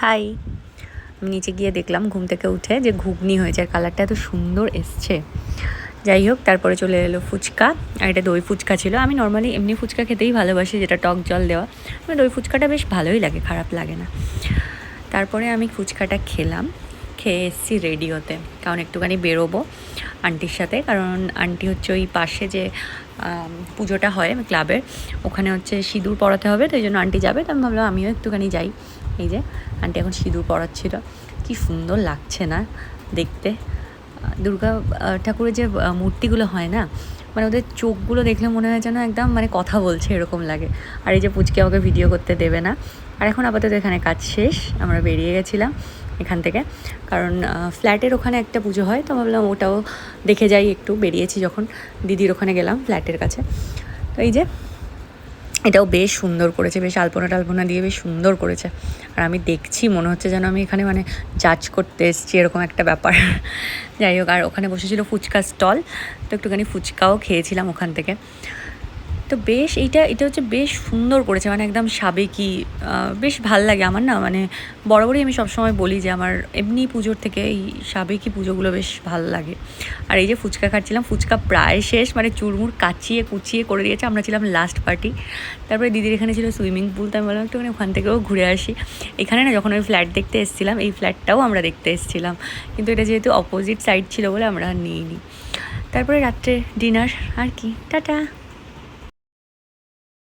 High. আমি নিচে গিয়ে দেখলাম ঘুম থেকে উঠে যে ঘুগনি হয়েছে, আর কালারটা এত সুন্দর এসছে। যাই হোক, তারপরে চলে এলো ফুচকা, আর এটা দই ফুচকা ছিল। আমি নর্মালি এমনি ফুচকা খেতেই ভালোবাসি, যেটা টক জল দেওয়া। আমার দই ফুচকাটা বেশ ভালোই লাগে, খারাপ লাগে না। তারপরে আমি ফুচকাটা খেলাম, খেয়ে এসেছি রেডি হতে, কারণ একটুখানি বেরোবো আন্টির সাথে। কারণ আন্টি হচ্ছে ওই পাশে যে পুজোটা হয় ক্লাবের, ওখানে হচ্ছে সিঁদুর পরাতে হবে, তো এই জন্য আন্টি যাবে। তো আমি ভাবলাম আমিও একটুখানি যাই। এই যে আন্টি এখন সিঁদুর পরাচ্ছিল, কি সুন্দর লাগছে না দেখতে। দুর্গা ঠাকুরের যে মূর্তিগুলো হয় না, মানে ওদের চোখগুলো দেখলে মনে হয় যেন একদম মানে কথা বলছে, এরকম লাগে। আর এই যে পুচকে আমাকে ভিডিও করতে দেবে না। আর এখন আপাতত এখানে কাজ শেষ, আমরা বেরিয়ে গেছিলাম এখান থেকে, কারণ ফ্ল্যাটের ওখানে একটা পুজো হয়, তো ভাবলাম ওটাও দেখে যাই একটু। বেরিয়েছি যখন, দিদির ওখানে গেলাম ফ্ল্যাটের কাছে। তো এই যে এটাও বেশ সুন্দর করেছে, বেশ আলপনা টালপনা দিয়ে বেশ সুন্দর করেছে। আর আমি দেখছি মনে হচ্ছে যেন আমি এখানে মানে জাজ করতে এসেছি, এরকম একটা ব্যাপার। যাই হোক, আর ওখানে বসেছিল ফুচকা স্টল, তো একটুখানি ফুচকাও খেয়েছিলাম ওখান থেকে। তো বেশ এটা হচ্ছে বেশ সুন্দর করেছে, মানে একদম সাবেকি, বেশ ভাল লাগে আমার না। মানে বরাবরই আমি সবসময় বলি যে আমার এমনি পুজোর থেকে এই সাবেকি পুজোগুলো বেশ ভাল লাগে। আর এই যে ফুচকা খাচ্ছিলাম, ফুচকা প্রায় শেষ, মানে চুরমুর কাচিয়ে কুচিয়ে করে দিয়েছে। আমরা ছিলাম লাস্ট পার্টি। তারপরে দিদির এখানে ছিল সুইমিং পুল, তো আমি বললাম একটুখানি ওখান থেকেও ঘুরে আসি। এখানে না, যখন ওই ফ্ল্যাট দেখতে এসেছিলাম, এই ফ্ল্যাটটাও আমরা দেখতে এসেছিলাম, কিন্তু এটা যেহেতু অপোজিট সাইড ছিল বলে আমরা নিইনি। তারপরে রাত্রে ডিনার, আর কি, টাটা।